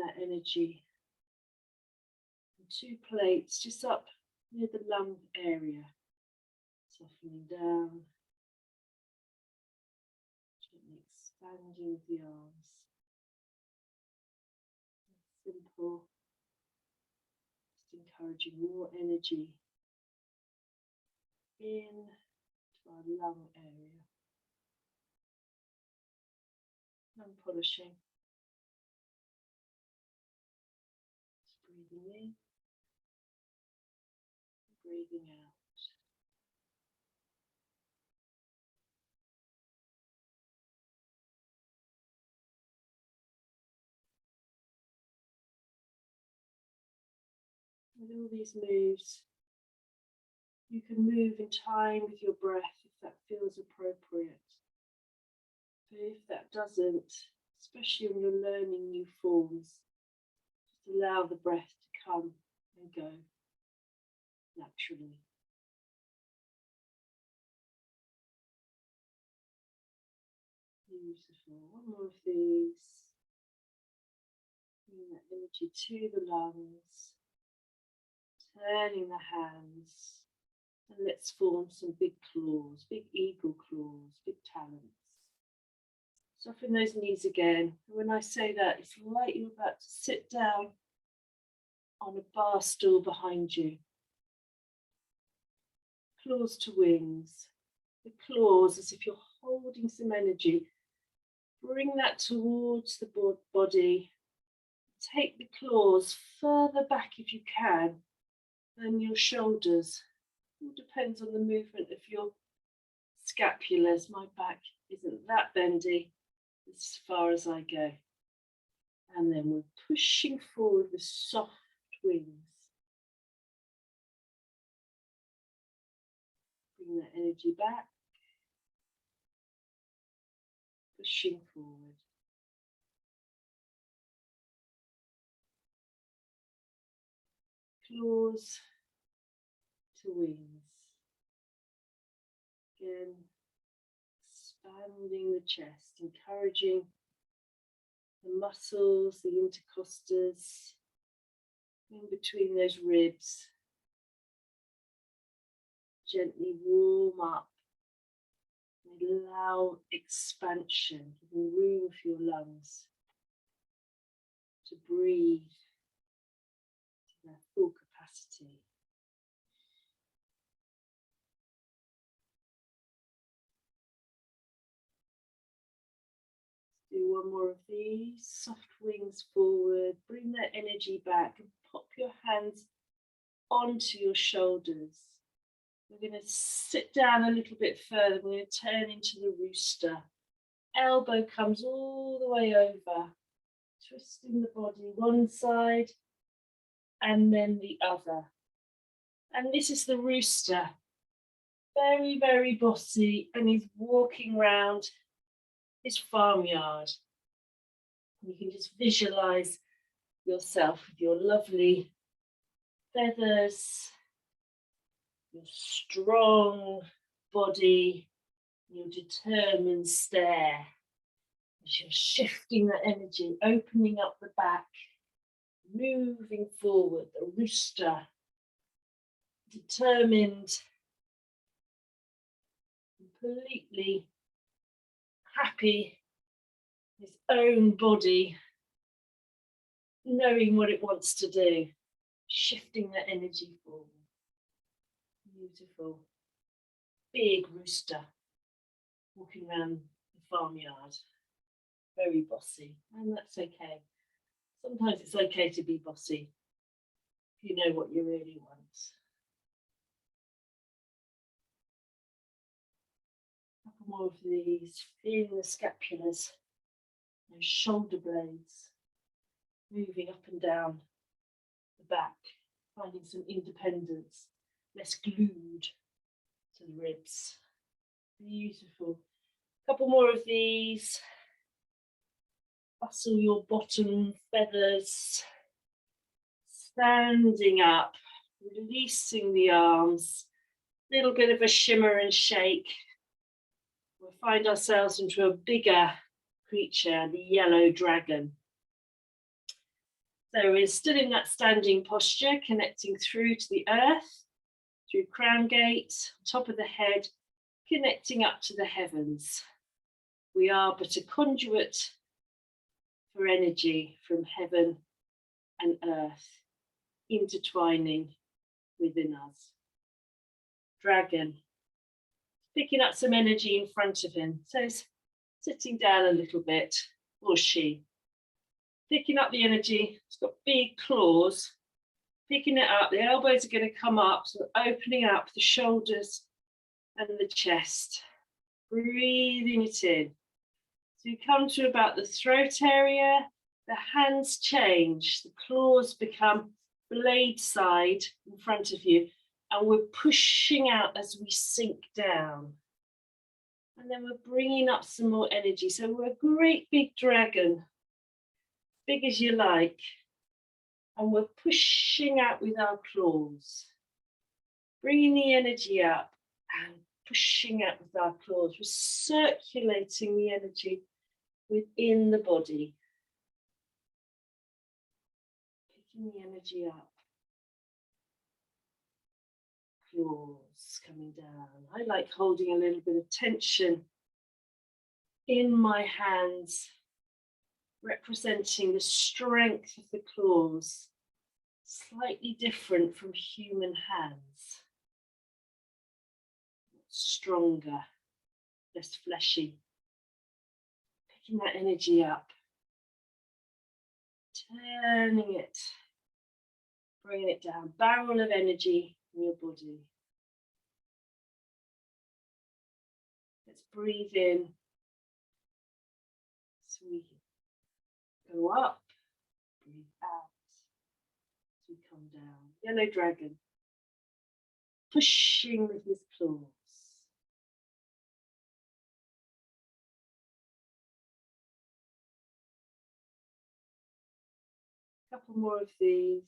that energy. And 2 plates just up near the lung area. Softening down. Gently expanding the arms. Simple. Just encouraging more energy in to our lung area. Lung polishing. Just breathing in, breathing out. With all these moves, you can move in time with your breath if that feels appropriate. But if that doesn't, especially when you're learning new forms, just allow the breath to come and go naturally. Beautiful. One more of these. Bring that energy to the lungs. Turning the hands. And let's form some big claws, big eagle claws, big talons. Soften those knees again. When I say that, it's like you're about to sit down on a bar stool behind you. Claws to wings. The claws as if you're holding some energy. Bring that towards the body. Take the claws further back if you can than your shoulders. It all depends on the movement of your scapulars. My back isn't that bendy. As far as I go. And then we're pushing forward with soft wings. Bring that energy back. Pushing forward. Claws to wings. Again, expanding the chest, encouraging the muscles, the intercostals, in between those ribs. Gently warm up and allow expansion, giving room for your lungs to breathe to their full capacity. Do one more of these, soft wings forward, bring that energy back and pop your hands onto your shoulders. We're going to sit down a little bit further, we're going to turn into the rooster. Elbow comes all the way over, twisting the body one side and then the other. And this is the rooster, very, very bossy, and he's walking around his farmyard. You can just visualize yourself with your lovely feathers, your strong body, your determined stare. As you're shifting that energy, opening up the back, moving forward, the rooster, determined, completely happy, his own body, knowing what it wants to do, shifting that energy forward. Beautiful. Big rooster walking around the farmyard. Very bossy, and that's okay. Sometimes it's okay to be bossy if you know what you really want. More of these, feeling the scapulars, those shoulder blades, moving up and down the back, finding some independence, less glued to the ribs. Beautiful. Couple more of these. Bustle your bottom feathers, standing up, releasing the arms, little bit of a shimmer and shake. We'll find ourselves into a bigger creature, the yellow dragon. So we're still in that standing posture, connecting through to the earth, through crown gate, top of the head, connecting up to the heavens. We are but a conduit for energy from heaven and earth, intertwining within us. Dragon, picking up some energy in front of him. So he's sitting down a little bit, or she. Picking up the energy, it's got big claws, picking it up, the elbows are going to come up, so opening up the shoulders and the chest, breathing it in. So you come to about the throat area, the hands change, the claws become blade side in front of you, and we're pushing out as we sink down. And then we're bringing up some more energy. So we're a great big dragon, big as you like, and we're pushing out with our claws, bringing the energy up and pushing out with our claws. We're circulating the energy within the body, picking the energy up, claws coming down. I like holding a little bit of tension in my hands, representing the strength of the claws, slightly different from human hands. Stronger, less fleshy. Picking that energy up, turning it, bringing it down. Barrel of energy in your body. Let's breathe in. So we go up, breathe out, as we come down. Yellow dragon, pushing with his claws. A couple more of these.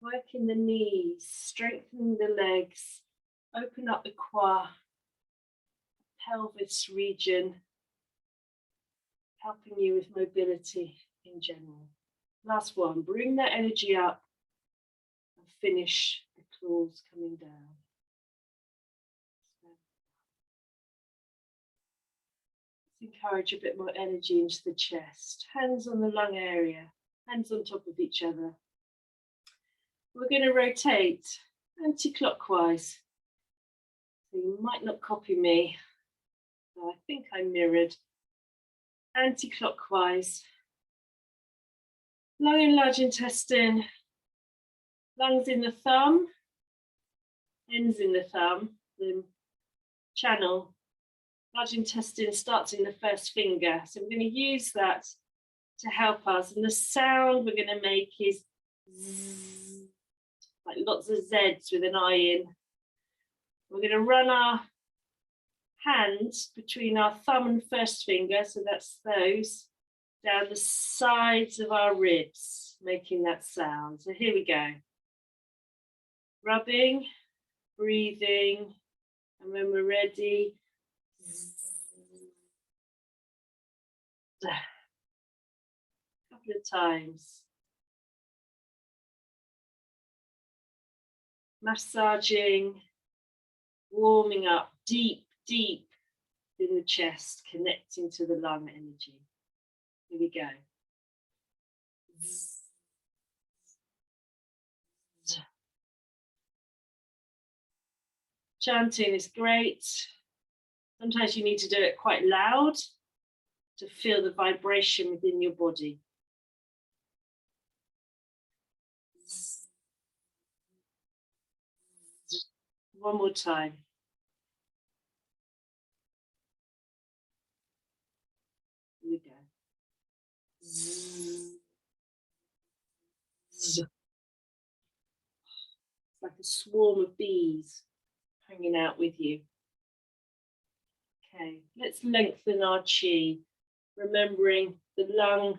Working the knees, strengthening the legs, open up the quad, pelvis region, helping you with mobility in general. Last one, bring that energy up and finish the claws coming down. Let's encourage a bit more energy into the chest. Hands on the lung area, hands on top of each other. We're going to rotate anti-clockwise. So you might not copy me. So I think I mirrored. Anti-clockwise. Lung and large intestine. Lungs in the thumb. Ends in the thumb. The channel. Large intestine starts in the first finger. So we're going to use that to help us. And the sound we're going to make is zzz, like lots of Z's with an I in. We're going to run our hands between our thumb and first finger, so that's those, down the sides of our ribs, making that sound. So here we go. Rubbing, breathing, and when we're ready, a couple of times. Massaging, warming up deep, deep in the chest, connecting to the lung energy. Here we go. Chanting is great. Sometimes you need to do it quite loud to feel the vibration within your body. One more time. Here we go. It's like a swarm of bees hanging out with you. Okay, let's lengthen our chi, remembering the lung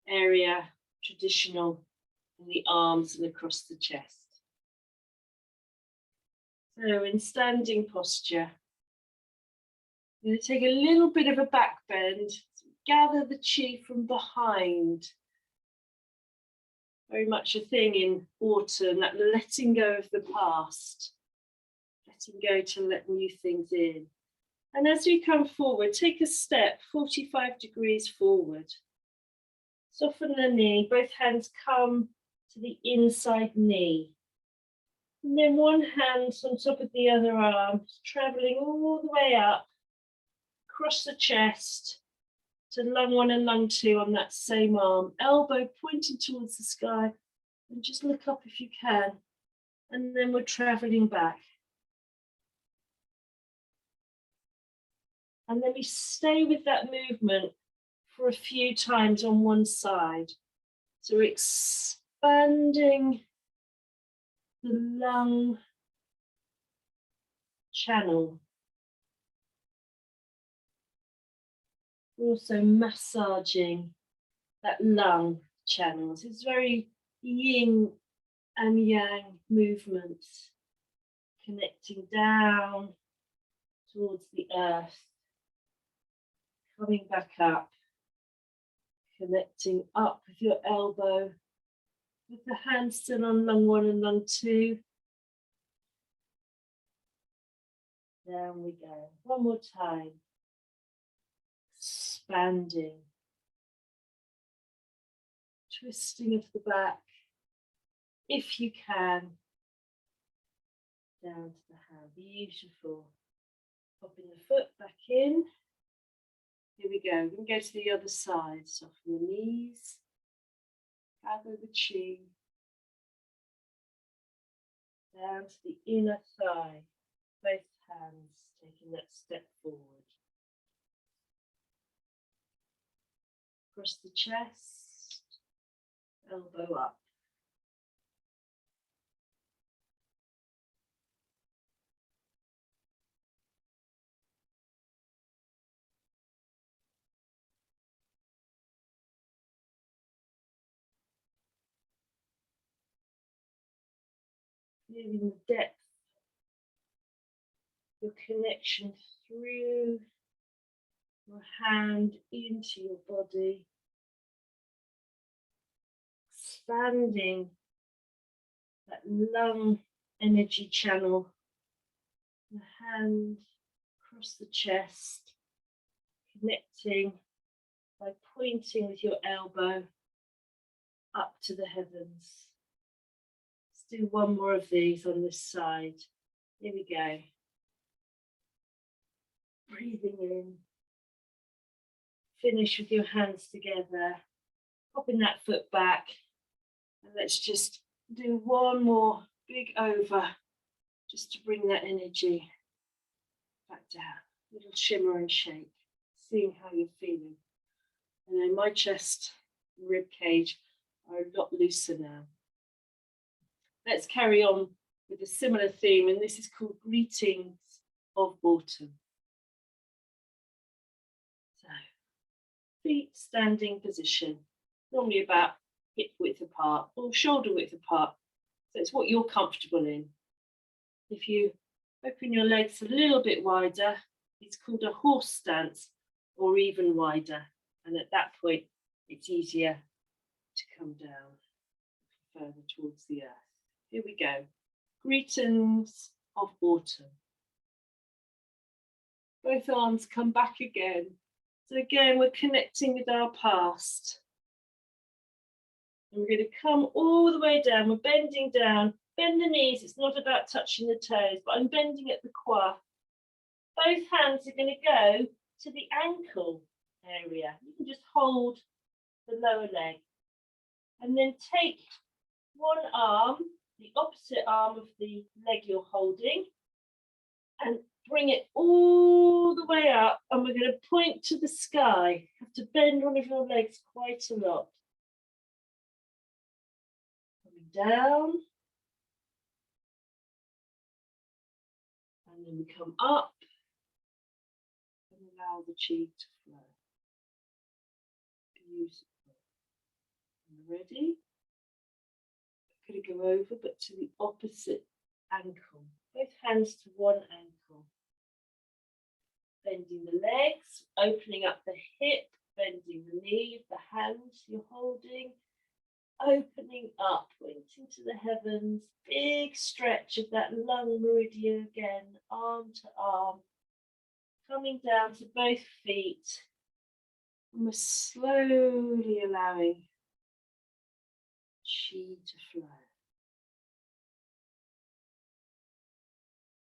area, traditional, in the arms and across the chest. So in standing posture, I'm going to take a little bit of a back bend, gather the chi from behind. Very much a thing in autumn, that letting go of the past. Letting go to let new things in. And as we come forward, take a step 45 degrees forward. Soften the knee, both hands come to the inside knee. And then one hand on top of the other arm, traveling all the way up, across the chest to lung 1 and lung 2 on that same arm. Elbow pointing towards the sky, and just look up if you can. And then we're traveling back. And then we stay with that movement for a few times on one side. So we're expanding the lung channel. We're also massaging that lung channel. So it's very yin and yang movements, connecting down towards the earth, coming back up, connecting up with your elbow, with the hand still on lung 1 and lung 2. Down we go. One more time. Expanding. Twisting of the back, if you can, down to the hand. Beautiful. Popping the foot back in. Here we go. We're going to go to the other side. Soften the knees. Gather the chi. Down to the inner thigh. Both hands taking that step forward. Across the chest. Elbow up. Feeling the depth, your connection through your hand into your body, expanding that lung energy channel, the hand across the chest, connecting by pointing with your elbow up to the heavens. Let's do one more of these on this side. Here we go. Breathing in. Finish with your hands together. Popping that foot back. And let's just do one more big over, just to bring that energy back down. Little shimmer and shake. Seeing how you're feeling. And then my chest, rib cage are a lot looser now. Let's carry on with a similar theme, and this is called Greetings of Autumn. So, feet standing position, normally about hip width apart or shoulder width apart. So it's what you're comfortable in. If you open your legs a little bit wider, it's called a horse stance, or even wider. And at that point, it's easier to come down further towards the earth. Here we go. Greetings of autumn. Both arms come back again. So again, we're connecting with our past. And we're going to come all the way down. We're bending down. Bend the knees. It's not about touching the toes, but I'm bending at the qua. Both hands are going to go to the ankle area. You can just hold the lower leg. And then take one arm, the opposite arm of the leg you're holding, and bring it all the way up. And we're going to point to the sky. You have to bend one of your legs quite a lot. Coming down. And then we come up and allow the chi to flow. Beautiful. Ready? I'm going to go over, but to the opposite ankle. Both hands to one ankle. Bending the legs, opening up the hip, bending the knee of the hand you're holding, opening up, pointing to the heavens, big stretch of that lung meridian again, arm to arm, coming down to both feet, and we're slowly allowing chi to flow.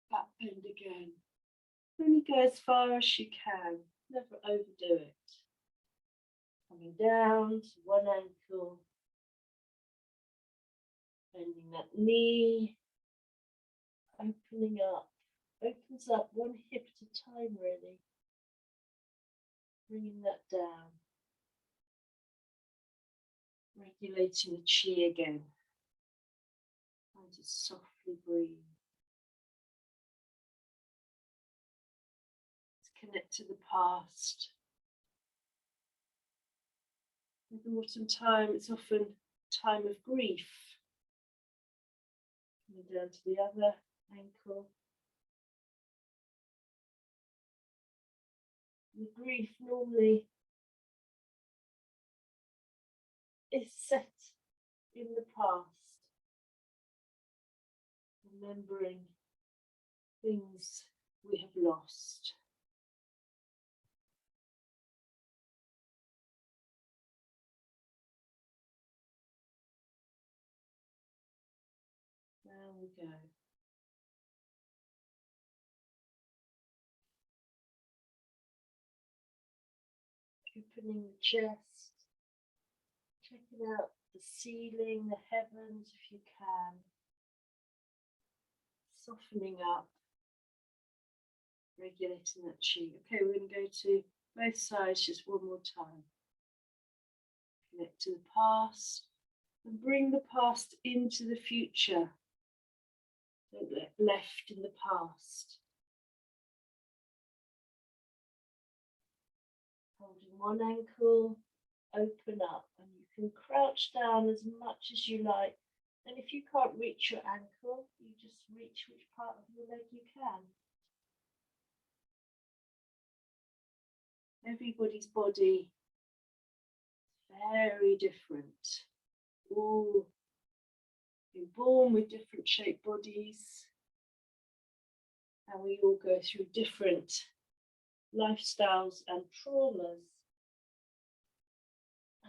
Back bend again. Only go as far as you can, never overdo it. Coming down to one ankle, bending that knee, opening up, opens up one hip at a time really. Bringing that down, regulating the chi again. Trying to softly breathe. Connect to the past. With autumn time, it's often time of grief. Coming down to the other ankle. The grief normally is set in the past, remembering things we have lost. There we go. Opening the chest, checking out the ceiling, the heavens if you can. Softening up, regulating that chi. Okay, we're going to go to both sides just one more time. Connect to the past and bring the past into the future. Don't let left in the past. Holding one ankle, open up, and you can crouch down as much as you like. And if you can't reach your ankle, you just reach which part of your leg you can. Everybody's body is very different. All been born with different shaped bodies, and we all go through different lifestyles and traumas,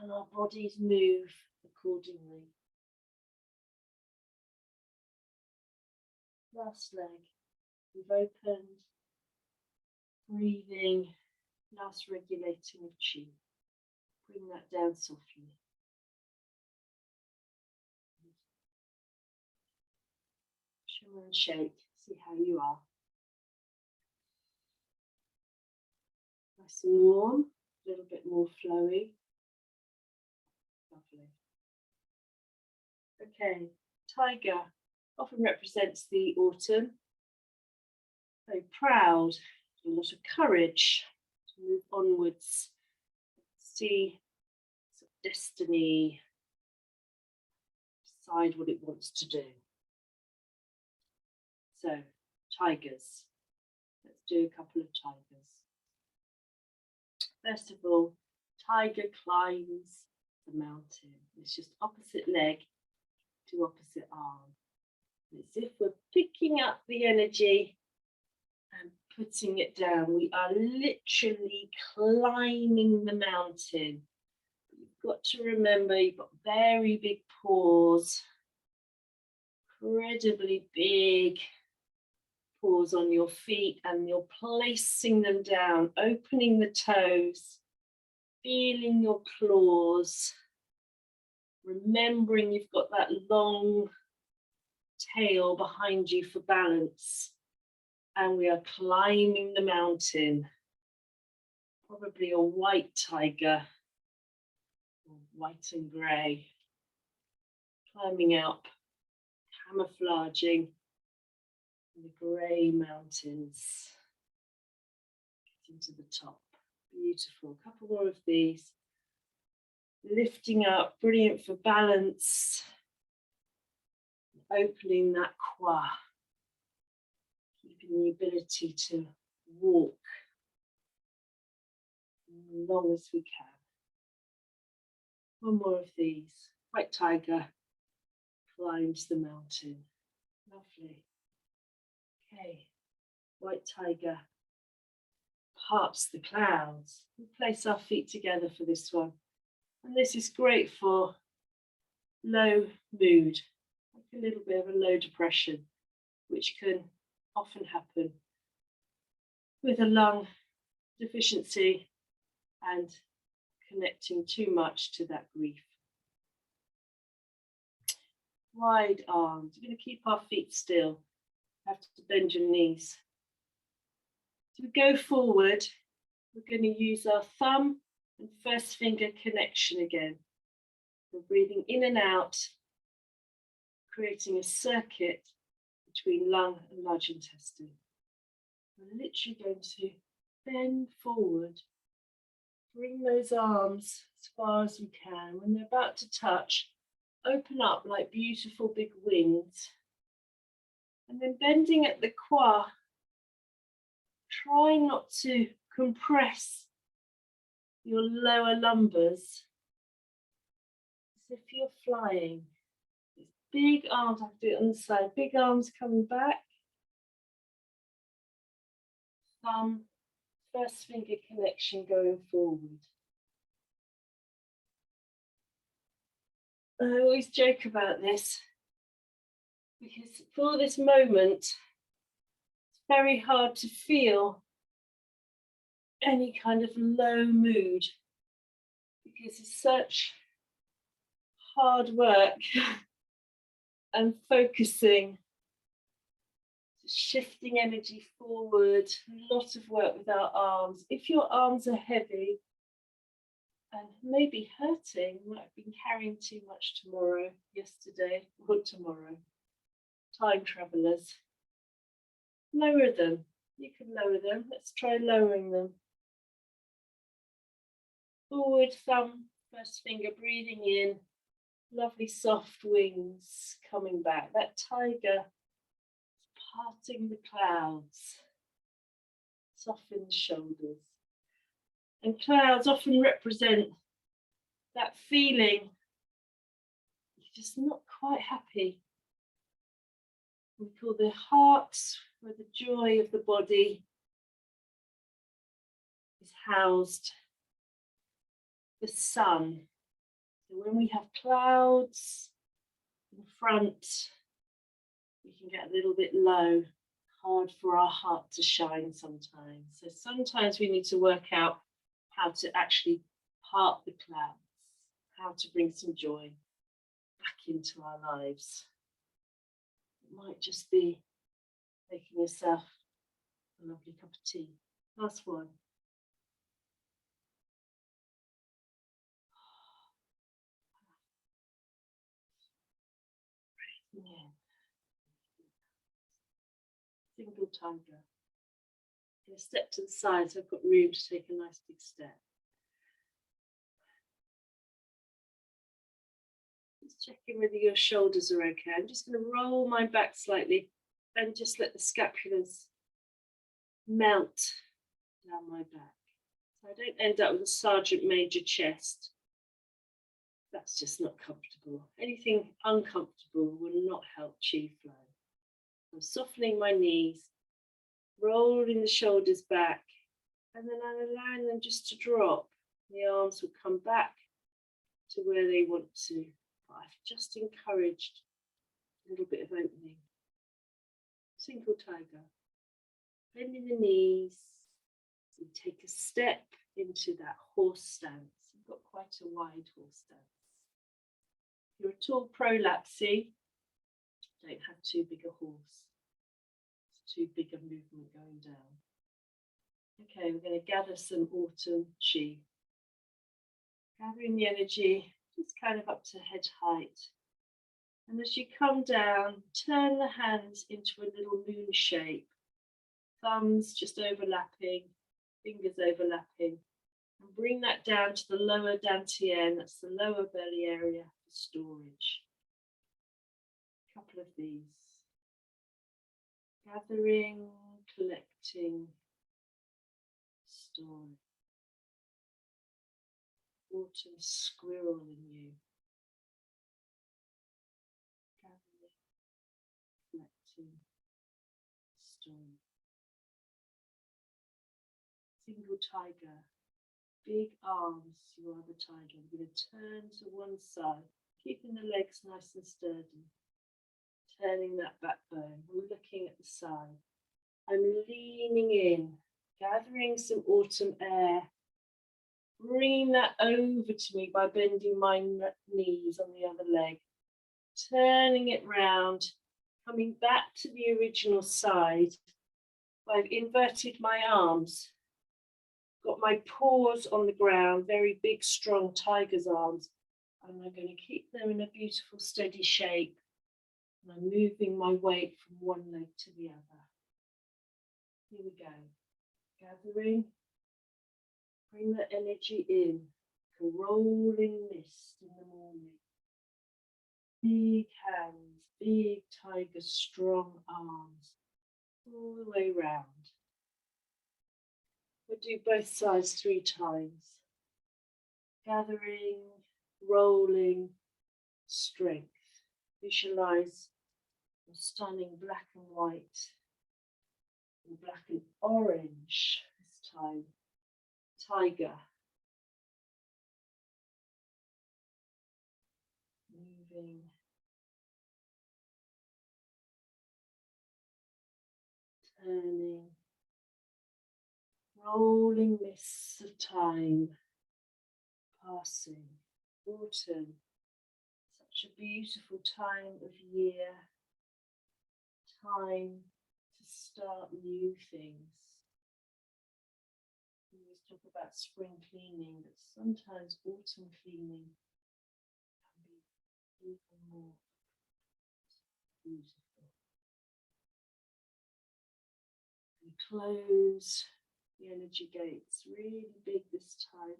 and our bodies move accordingly. Last leg, we've opened, breathing, last regulating of chi. Bring that down softly. Shimmer and shake, see how you are. Nice and warm, a little bit more flowy. Lovely. Okay, tiger often represents the autumn. Very proud, a lot of courage to move onwards, see sort of destiny, decide what it wants to do. So, tigers. Let's do a couple of tigers. First of all, tiger climbs the mountain. It's just opposite leg to opposite arm. It's as if we're picking up the energy and putting it down. We are literally climbing the mountain. You've got to remember you've got very big paws, incredibly big paws on your feet, and you're placing them down, opening the toes, feeling your claws, remembering you've got that long tail behind you for balance, and we are climbing the mountain. Probably a white tiger, or white and grey, climbing up, camouflaging in the grey mountains, getting to the top. Beautiful. A couple more of these. Lifting up, brilliant for balance. Opening that qua, keeping the ability to walk as long as we can. One more of these. White tiger climbs the mountain. Lovely. Okay. White tiger parts the clouds. We place our feet together for this one. And this is great for low mood, like a little bit of a low depression, which can often happen with a lung deficiency and connecting too much to that grief. Wide arms. We're going to keep our feet still. You have to bend your knees. So we go forward. We're going to use our thumb and first finger connection again. We're breathing in and out, creating a circuit between lung and large intestine. We're literally going to bend forward, bring those arms as far as you can. When they're about to touch, open up like beautiful big wings. And then bending at the qua, try not to compress your lower lumbers as if you're flying. Big arms, I have to do it on the side, big arms coming back. Thumb, first finger connection going forward. I always joke about this because for this moment, it's very hard to feel any kind of low mood because it's such hard work and focusing, shifting energy forward, a lot of work with our arms. If your arms are heavy and maybe hurting, you might have been carrying too much tomorrow, yesterday, or tomorrow. Time travelers. Lower them. You can lower them. Let's try lowering them. Forward thumb, first finger breathing in. Lovely soft wings coming back. That tiger parting the clouds. Soften the shoulders. And clouds often represent that feeling you're just not quite happy. We call the hearts where the joy of the body is housed. The sun. So when we have clouds in front, we can get a little bit low, hard for our heart to shine sometimes. So sometimes we need to work out how to actually part the clouds, how to bring some joy back into our lives. It might just be making yourself a lovely cup of tea. Last one. Breathing in. Single tiger. I'm going to step to the side so I've got room to take a nice big step. Just checking whether your shoulders are okay. I'm just going to roll my back slightly and just let the scapulars melt down my back. So I don't end up with a sergeant major chest. That's just not comfortable. Anything uncomfortable will not help chi flow. I'm softening my knees, rolling the shoulders back, and then I'm allowing them just to drop. The arms will come back to where they want to. But I've just encouraged a little bit of opening. Single tiger. Bending the knees. We take a step into that horse stance. You've got quite a wide horse stance. If you're a tall prolapse, don't have too big a horse. It's too big a movement going down. Okay, we're going to gather some autumn chi. Gathering the energy just kind of up to head height. And as you come down, turn the hands into a little moon shape. Thumbs just overlapping, fingers overlapping. And bring that down to the lower dantian, that's the lower belly area for storage. A couple of these. Gathering, collecting, storing. autumn squirrel in you. Gathering, reflecting, storm. Single tiger. Big arms, you are the tiger. I'm going to turn to one side, keeping the legs nice and sturdy. Turning that backbone. I'm looking at the side. I'm leaning in, gathering some autumn air. Bringing that over to me by bending my knees on the other leg. Turning it round, coming back to the original side. I've inverted my arms. Got my paws on the ground, very big, strong tiger's arms. And I'm going to keep them in a beautiful, steady shape. And I'm moving my weight from one leg to the other. Here we go. Gathering. Bring the energy in. Like a rolling mist in the morning. Big hands, big tiger, strong arms. All the way round. We'll do both sides 3 times. Gathering, rolling, strength. Visualize a stunning black and white, and black and orange this time. Tiger. Moving. Turning. Rolling mists of time passing. Autumn. Such a beautiful time of year. Time to start new things. We always talk about spring cleaning, but sometimes autumn cleaning can be even more beautiful. And close the energy gates really big this time.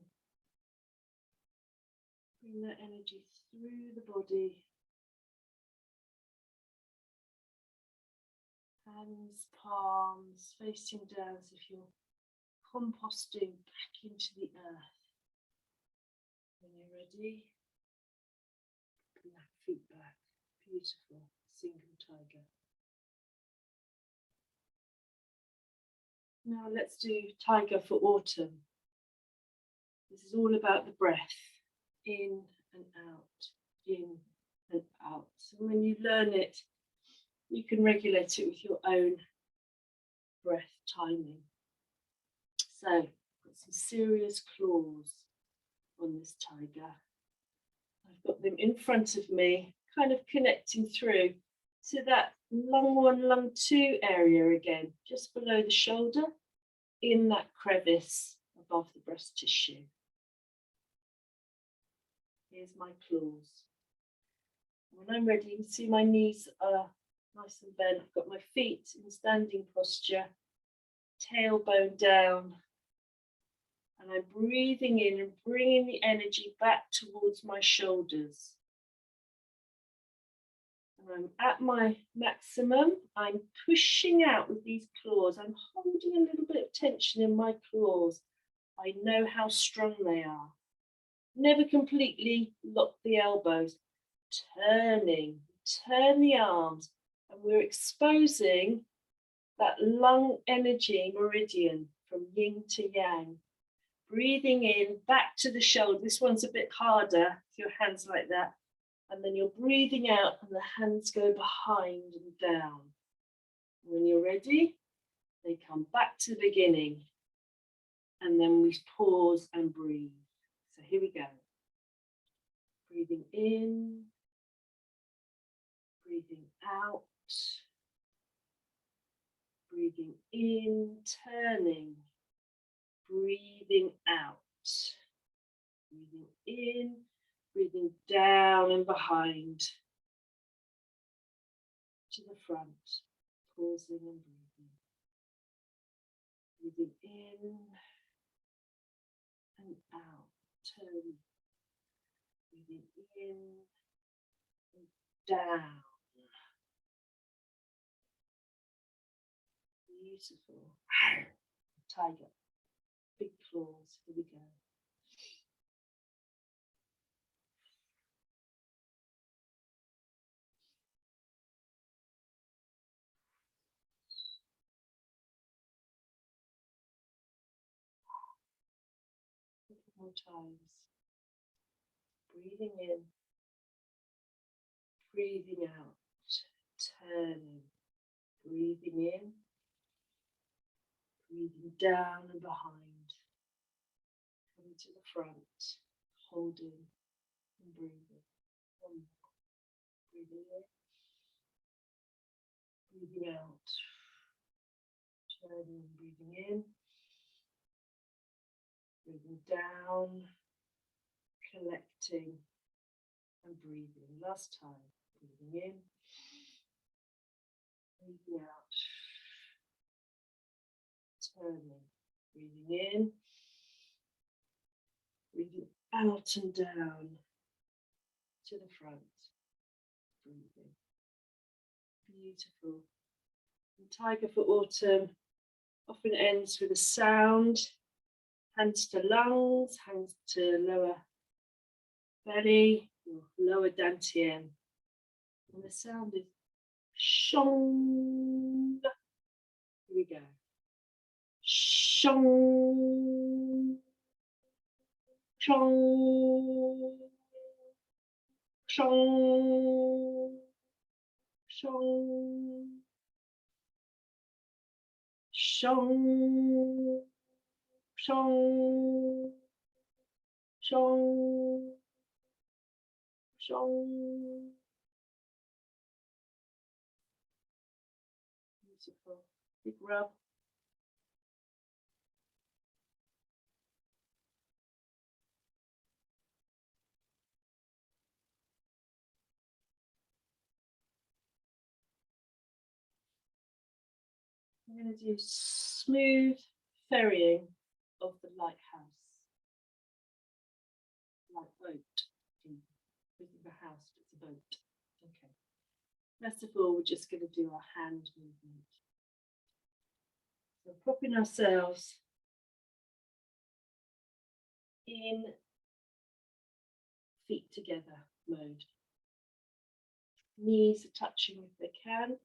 Bring that energy through the body. Hands, palms facing down as if you're composting back into the earth. When you're ready, bring that feet back. Beautiful, single tiger. Now let's do tiger for autumn. This is all about the breath. In and out, in and out. So when you learn it, you can regulate it with your own breath timing. So, got some serious claws on this tiger. I've got them in front of me, kind of connecting through to that lung 1, lung 2 area again, just below the shoulder, in that crevice above the breast tissue. Here's my claws. When I'm ready, you can see my knees are nice and bent. I've got my feet in standing posture, tailbone down. And I'm breathing in and bringing the energy back towards my shoulders. And I'm at my maximum. I'm pushing out with these claws. I'm holding a little bit of tension in my claws. I know how strong they are. Never completely lock the elbows. Turning, turn the arms, and we're exposing that lung energy meridian from yin to yang. Breathing in, back to the shoulder. This one's a bit harder with your hands like that. And then you're breathing out and the hands go behind and down. When you're ready, they come back to the beginning. And then we pause and breathe. So here we go. Breathing in, breathing out, breathing in, turning, breathing out, breathing in, breathing down and behind to the front, pausing and breathing, breathing in and out, turning, breathing in and down. Beautiful. Tiger. Big claws. Here we go. More times. Breathing in, breathing out, turning, breathing in, breathing down and behind, coming to the front, holding and breathing. Breathing in, breathing out, turning, breathing in, breathing down, collecting and breathing. Last time, breathing in, breathing out, turning, breathing in, breathing out and down to the front, breathing. Beautiful. And Tiger for Autumn often ends with a sound, hands to lungs, hands to lower belly, or lower dantian. And the sound is shong. Here we go. Shong. Shong. Shong. Shong. Shong. Shong. Shong. Shong. Beautiful. Big rub. I'm going to do smooth ferrying of the lighthouse. Like boat. Isn't the house, it's a boat. Okay. First of all, we're just going to do our hand movement. So propping ourselves in feet together mode. Knees are touching if they can.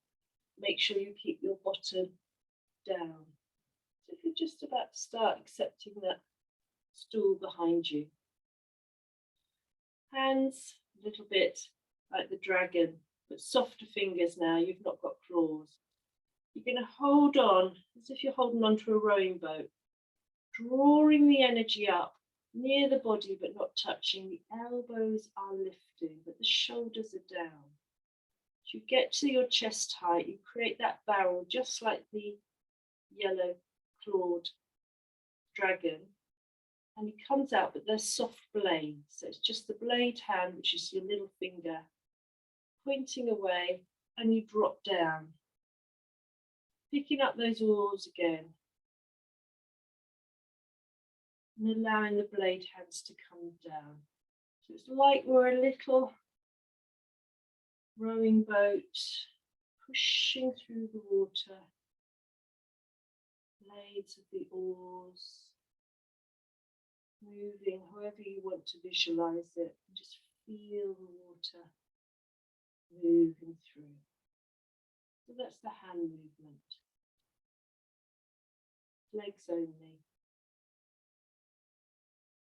Make sure you keep your bottom down. So if you're just about to start accepting that stool behind you. Hands a little bit like the dragon, but softer fingers now, you've not got claws. You're going to hold on as if you're holding onto a rowing boat, drawing the energy up near the body but not touching. The elbows are lifting, but the shoulders are down. As you get to your chest height, you create that barrel just like the yellow clawed dragon, and he comes out, but they're soft blades. So it's just the blade hand, which is your little finger, pointing away, and you drop down, picking up those oars again, and allowing the blade hands to come down. So it's like we're a little rowing boat, pushing through the water, blades of the oars, moving however you want to visualize it, and just feel the water moving through. So that's the hand movement. Legs only.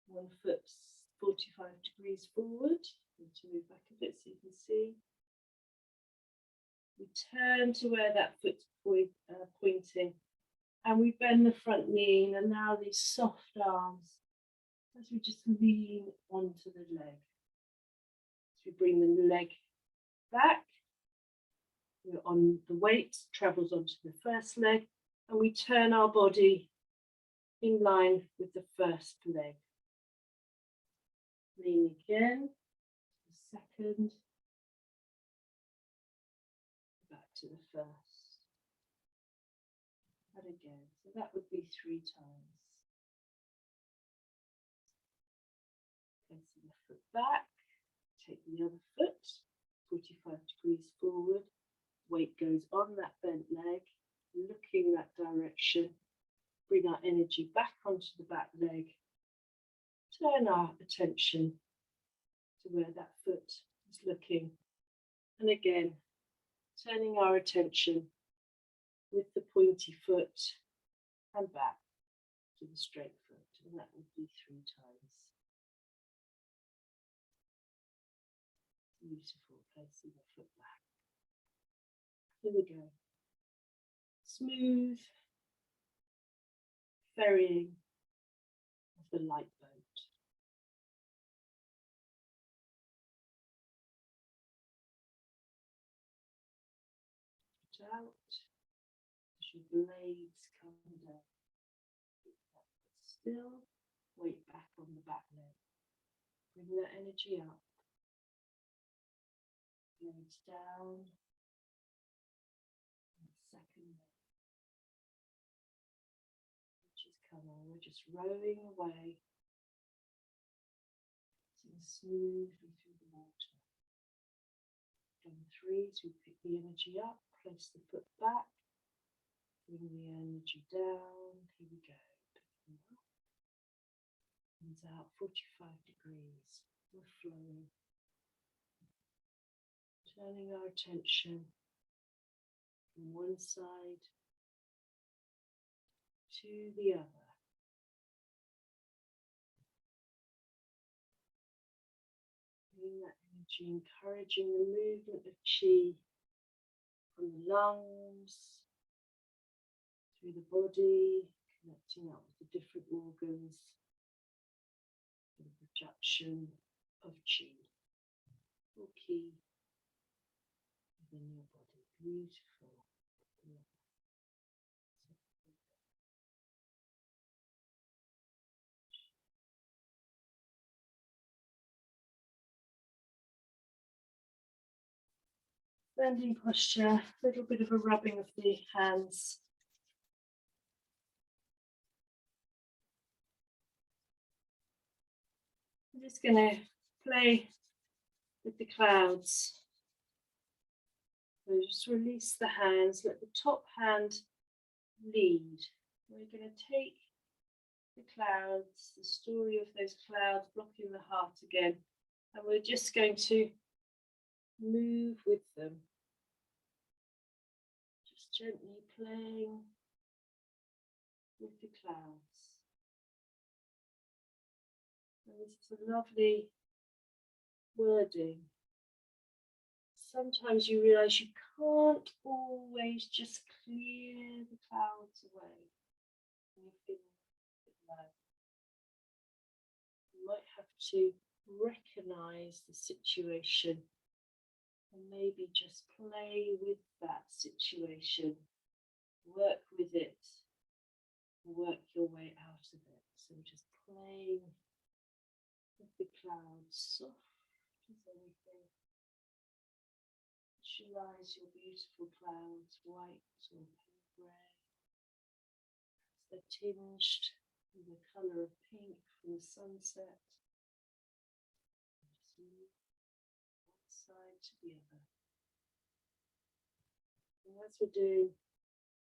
One foot 45 degrees forward. Need to move back a bit so you can see. We turn to where that foot's pointing, and we bend the front knee and allow these soft arms as we just lean onto the leg. As we bring the leg back, we're on the weight, travels onto the first leg, and we turn our body in line with the first leg. Lean again, the second, back to the first, and again. So that would be 3 times. Placing the foot back, take the other foot, 45 degrees forward, weight goes on that bent leg, looking that direction, bring our energy back onto the back leg, turn our attention to where that foot is looking, and again, turning our attention with the pointy foot and back to the straight foot. and that will be 3 times. Beautiful, placing the foot back. Here we go. Smooth ferrying of the light boat. Put out as your blades come down. Keep that foot still, weight back on the back leg. Bring that energy up. Blades down. And second leg. Which is coming. We're just rowing away. Smoothly through the water. On 3, so we pick the energy up, place the foot back, bring the energy down. Here we go. Picking up. Comes out 45 degrees. We're flowing. Turning our attention from one side to the other. That energy, encouraging the movement of chi from the lungs through the body, connecting up with the different organs, and the projection of chi or ki within your body. Beautiful. Standing posture, a little bit of a rubbing of the hands. I'm just going to play with the clouds. So just release the hands, let the top hand lead. We're going to take the clouds, the story of those clouds blocking the heart again, and we're just going to move with them. Just gently playing with the clouds. And this is a lovely wording. Sometimes you realise you can't always just clear the clouds away when you're feeling a bit low. You might have to recognise the situation and maybe just play with that situation, work with it, work your way out of it. So just playing with the clouds, soft as anything. Visualize your beautiful clouds, white or pink grey. They're tinged with the colour of pink from the sunset. Just move one side to the other. And as we're doing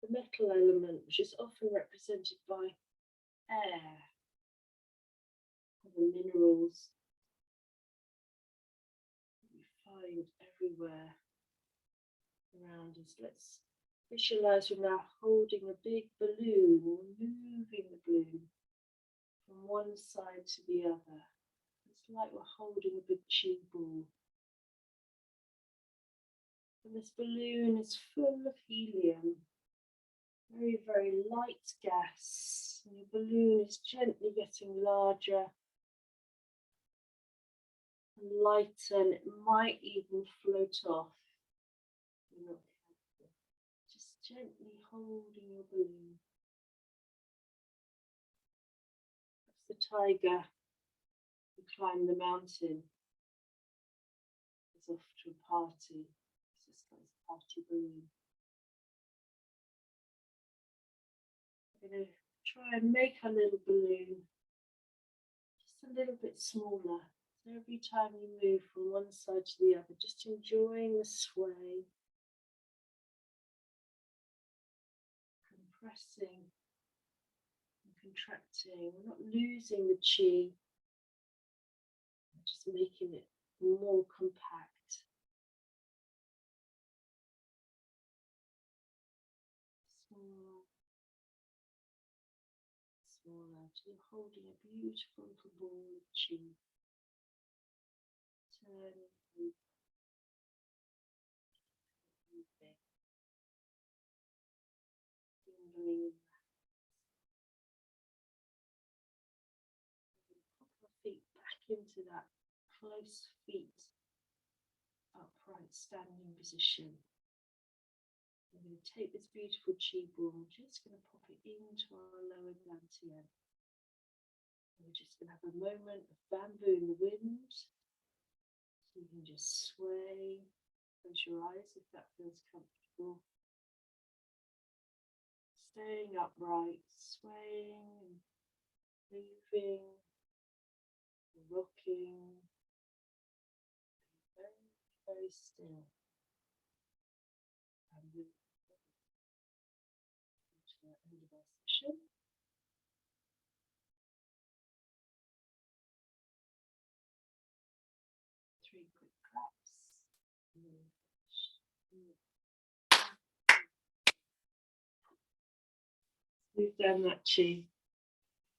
the metal element, which is often represented by air, or the minerals that we find everywhere around us. Let's visualize we're now holding a big balloon, or moving the balloon from one side to the other. It's like we're holding a big chi ball. And this balloon is full of helium, very, very light gas. And the balloon is gently getting larger and lighter, and it might even float off. You're not careful. Just gently holding your balloon. That's the tiger who climbed the mountain. He's off to a party. It's just got his party balloon. I'm going to try and make a little balloon just a little bit smaller. So every time you move from one side to the other, just enjoying the sway, compressing and contracting. We're not losing the chi, we're just making it more compact. Smaller, smaller, You're holding a beautiful little ball of chi. Turning over. Moving. Tingling. Pop our feet back into that close feet upright standing position. I'm going to take this beautiful chi ball, I'm just going to pop it into our lower dantian. We're just going to have a moment of bamboo in the wind. So you can just sway, close your eyes if that feels comfortable. Staying upright, swaying, moving, rocking, very, very still. And we'll come to the end of our session. Three quick claps. Move down that chi.